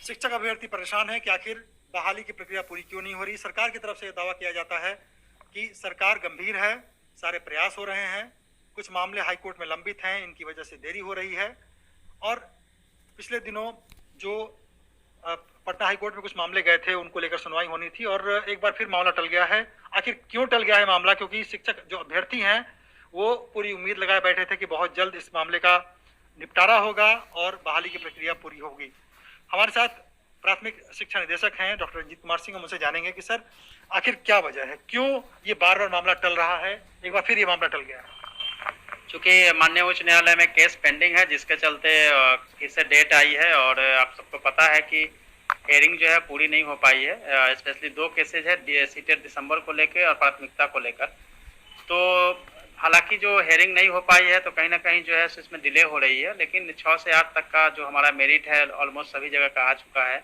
शिक्षक अभ्यर्थी परेशान है कि आखिर बहाली की प्रक्रिया पूरी क्यों नहीं हो रही। सरकार की तरफ से दावा किया जाता है कि सरकार गंभीर है, सारे प्रयास हो रहे हैं, कुछ मामले हाईकोर्ट में लंबित हैं, इनकी वजह से देरी हो रही है। और पिछले दिनों जो पटना हाईकोर्ट में कुछ मामले गए थे, उनको लेकर सुनवाई होनी थी और एक बार फिर मामला टल गया है। आखिर क्यों टल गया है मामला? क्योंकि शिक्षक जो अभ्यर्थी हैं वो पूरी उम्मीद लगाए बैठे थे कि बहुत जल्द इस मामले का निपटारा होगा और बहाली की प्रक्रिया पूरी होगी। हमारे साथ प्राथमिक शिक्षा निदेशक हैं डॉक्टर रंजीत कुमार सिंह। हम उनसे जानेंगे कि सर आखिर क्या वजह है, क्यों ये बार बार मामला टल रहा है, एक बार फिर ये मामला टल गया है। चूंकि माननीय उच्च न्यायालय में केस पेंडिंग है, जिसके चलते फिर से डेट आई है और आप सबको पता है कि हेयरिंग जो है पूरी नहीं हो पाई है। स्पेशली 2 केसेज है, सीटेड दिसंबर को लेकर और प्राथमिकता को लेकर। तो हालांकि जो हेयरिंग नहीं हो पाई है तो कहीं ना कहीं जो है इसमें डिले हो रही है, लेकिन 6 से 8 तक का जो हमारा मेरिट है ऑलमोस्ट सभी जगह का आ चुका है।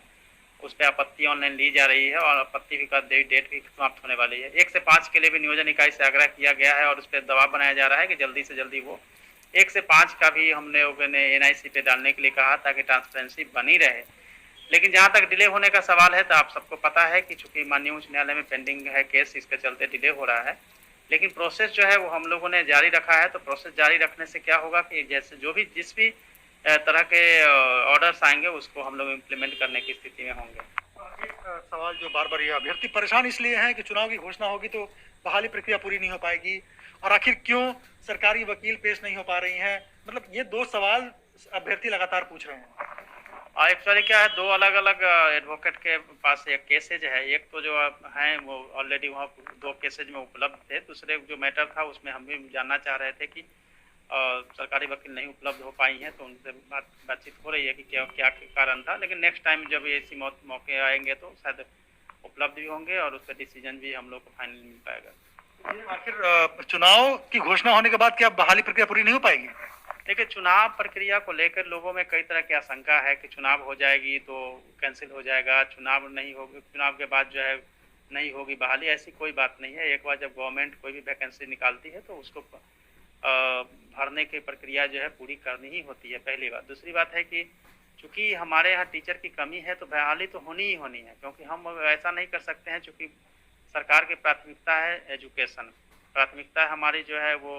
उस पर आपत्ति ऑनलाइन ली जा रही है और आपत्ति भी का डेट भी समाप्त होने वाली है। 1 से 5 के लिए भी नियोजन इकाई से आग्रह किया गया है और उस पर दबाव बनाया जा रहा है कि जल्दी से जल्दी वो 1 से 5 का भी हमने एनआईसी पे डालने के लिए कहा ताकि ट्रांसपेरेंसी बनी रहे। लेकिन जहां तक डिले होने का सवाल है तो आप सबको पता है कि चूंकि माननीय उच्च न्यायालय में पेंडिंग है केस, इसके चलते डिले हो रहा है। लेकिन प्रोसेस जो है वो हम लोगों ने जारी रखा है। तो प्रोसेस जारी रखने से क्या होगा कि जैसे जो भी जिस भी तरह के ऑर्डर्स आएंगे उसको हम लोग इम्प्लीमेंट करने की स्थिति में होंगे। एक सवाल जो बार बार ये अभ्यर्थी परेशान इसलिए है कि चुनाव की घोषणा होगी तो बहाली प्रक्रिया पूरी नहीं हो पाएगी, और आखिर क्यों सरकारी वकील पेश नहीं हो पा रही हैं। मतलब ये 2 सवाल अभ्यर्थी लगातार पूछ रहे हैं। एक्चुअली क्या है, 2 अलग अलग एडवोकेट के पास एक केसेज है। एक तो जो हैं वो ऑलरेडी वहाँ 2 केसेज में उपलब्ध थे। दूसरे जो मैटर था उसमें हम भी जानना चाह रहे थे कि सरकारी वकील नहीं उपलब्ध हो पाई हैं, तो उनसे बातचीत हो रही है कि क्या क्या कारण था। लेकिन नेक्स्ट टाइम जब ऐसी मौके आएंगे तो शायद उपलब्ध भी होंगे और उस पर डिसीजन भी हम लोग को फाइनल मिल पाएगा। आखिर चुनाव की घोषणा होने के बाद क्या बहाली प्रक्रिया पूरी नहीं हो पाएगी? देखिए, चुनाव प्रक्रिया को लेकर लोगों में कई तरह की आशंका है कि चुनाव हो जाएगी तो कैंसिल हो जाएगा, चुनाव नहीं होगी, चुनाव के बाद जो है नहीं होगी बहाली। ऐसी कोई बात नहीं है। एक बार जब गवर्नमेंट कोई भी वैकेंसी निकालती है तो उसको भरने की प्रक्रिया जो है पूरी करनी ही होती है, पहली बात। दूसरी बात है कि चूंकि हमारे यहाँ टीचर की कमी है तो बहाली तो होनी ही होनी है, क्योंकि हम ऐसा नहीं कर सकते हैं। चूंकि सरकार की प्राथमिकता है एजुकेशन, प्राथमिकता हमारी जो है वो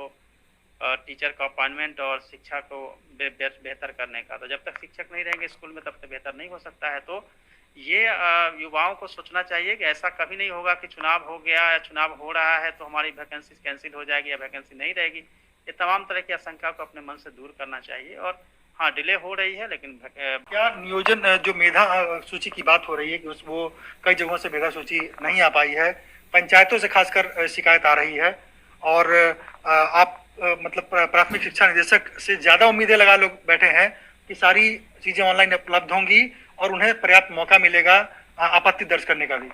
टीचर का अपॉइंटमेंट और शिक्षा को बेहतर करने का। तो जब तक शिक्षक नहीं रहेंगे स्कूल में तब तक बेहतर नहीं हो सकता है। तो ये युवाओं को सोचना चाहिए कि ऐसा कभी नहीं होगा कि चुनाव हो गया या चुनाव हो रहा है तो हमारी वैकेंसी कैंसिल हो जाएगी या वैकेंसी नहीं रहेगी। ये तमाम तरह की आशंका को अपने मन से दूर करना चाहिए। और हाँ, डिले हो रही है, लेकिन क्या नियोजन जो मेधा सूची की बात हो रही है कि वो कई जगहों से मेधा सूची नहीं आ पाई है, पंचायतों से खासकर शिकायत आ रही है, और आप मतलब प्राथमिक शिक्षा निदेशक से ज्यादा उम्मीदें लगा लोग बैठे हैं कि सारी चीजें ऑनलाइन उपलब्ध होंगी और उन्हें पर्याप्त मौका मिलेगा आपत्ति दर्ज करने का भी।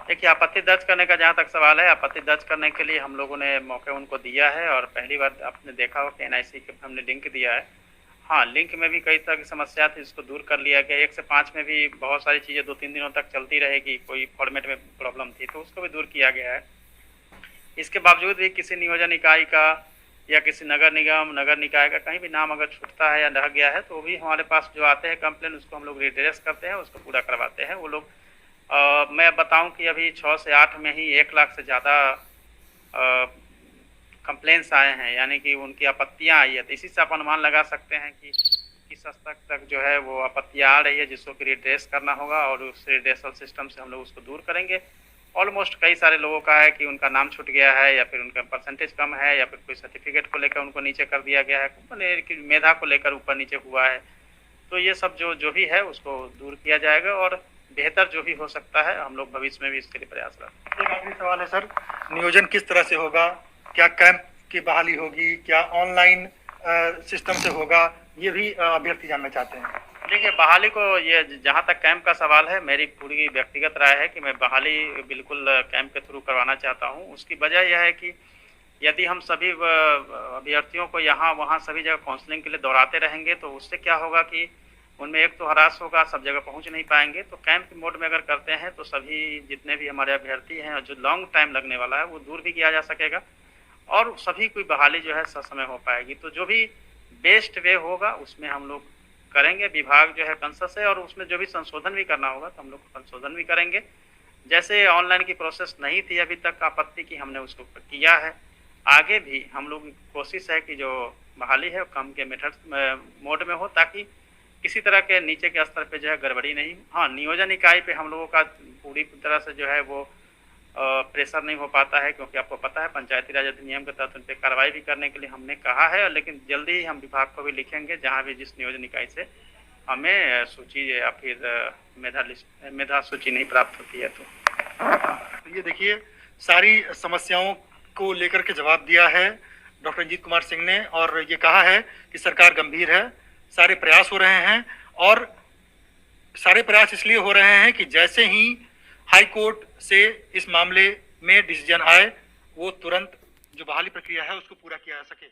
देखिए, आपत्ति दर्ज करने का जहाँ तक सवाल है, आपत्ति दर्ज करने के लिए हम लोगों ने मौके उनको दिया है और पहली बार आपने देखा हो कि एनआईसी के हमने लिंक दिया है। हाँ, लिंक में भी कई तरह की समस्या थी, इसको दूर कर लिया गया। 1 से 5 में भी बहुत सारी चीज़ें 2-3 दिनों तक चलती रहेगी, कोई फॉर्मेट में प्रॉब्लम थी तो उसको भी दूर किया गया है। इसके बावजूद भी किसी नियोजन इकाई का या किसी नगर निगम नगर निकाय का कहीं भी नाम अगर छूटता है या रह गया है तो भी हमारे पास जो आते हैं कंप्लेन, उसको हम लोग रिड्रेस करते हैं, उसको पूरा करवाते हैं। वो लोग मैं बताऊं कि अभी 6 से 8 में ही 1 लाख से ज़्यादा कंप्लेंट्स आए हैं, यानी कि उनकी आपत्तियां आई है। तो इसी से आप अनुमान लगा सकते हैं कि किस स्तर तक जो है वो आपत्तियां आ रही है, जिसको कि रिड्रेस करना होगा और उस रिड्रेसल सिस्टम से हम लोग उसको दूर करेंगे। ऑलमोस्ट कई सारे लोगों का है कि उनका नाम छूट गया है या फिर उनका परसेंटेज कम है या फिर कोई सर्टिफिकेट को लेकर उनको नीचे कर दिया गया है, मेधा को लेकर ऊपर नीचे हुआ है। तो ये सब जो भी है उसको दूर किया जाएगा और बेहतर जो भी हो सकता है हम लोग भविष्य में भी इसके लिए प्रयास करेंगे। एक आखिरी सवाल है सर, नियोजन किस तरह से होगा? क्या कैंप की बहाली होगी, क्या ऑनलाइन सिस्टम से होगा? ये भी अभ्यर्थी जानना चाहते हैं। देखिए, बहाली को ये जहाँ तक कैंप का सवाल है, मेरी पूरी व्यक्तिगत राय है कि मैं बहाली बिल्कुल कैंप के थ्रू करवाना चाहता हूँ। उसकी वजह यह है कि यदि हम सभी अभ्यर्थियों को यहाँ वहाँ सभी जगह काउंसलिंग के लिए दौड़ाते रहेंगे तो उससे क्या होगा कि उनमें एक तो हरास होगा, सब जगह पहुँच नहीं पाएंगे। तो कैंप के मोड में अगर करते हैं तो सभी जितने भी हमारे अभ्यर्थी हैं जो लॉन्ग टाइम लगने वाला है वो दूर भी किया जा सकेगा और सभी कोई बहाली जो है ससमय हो पाएगी। तो जो भी बेस्ट वे होगा उसमें हम लोग करेंगे। विभाग जो है कंसस है और उसमें जो भी संशोधन भी करना होगा तो हम लोग संशोधन भी करेंगे। जैसे ऑनलाइन की प्रोसेस नहीं थी अभी तक आपत्ति की, हमने उसको किया है। आगे भी हम लोग की कोशिश है कि जो बहाली है कम के मेथड मोड में हो, ताकि किसी तरह के नीचे के स्तर पे जो है गड़बड़ी नहीं। हाँ, नियोजन इकाई पे हम लोगों का पूरी तरह से जो है वो प्रेशर नहीं हो पाता है, क्योंकि आपको पता है पंचायती राज अधिनियम के तहत उन पर कार्रवाई भी करने के लिए हमने कहा है। लेकिन जल्दी ही हम विभाग को भी लिखेंगे, जहाँ भी जिस नियोजन इकाई से हमें सूची या फिर मेधा सूची नहीं प्राप्त होती है। तो ये देखिए, सारी समस्याओं को लेकर के जवाब दिया है डॉक्टर रंजीत कुमार सिंह ने, और ये कहा है कि सरकार गंभीर है, सारे प्रयास हो रहे हैं, और सारे प्रयास इसलिए हो रहे हैं कि जैसे ही हाई कोर्ट से इस मामले में डिसीजन आए, वो तुरंत जो बहाली प्रक्रिया है उसको पूरा किया जा सके।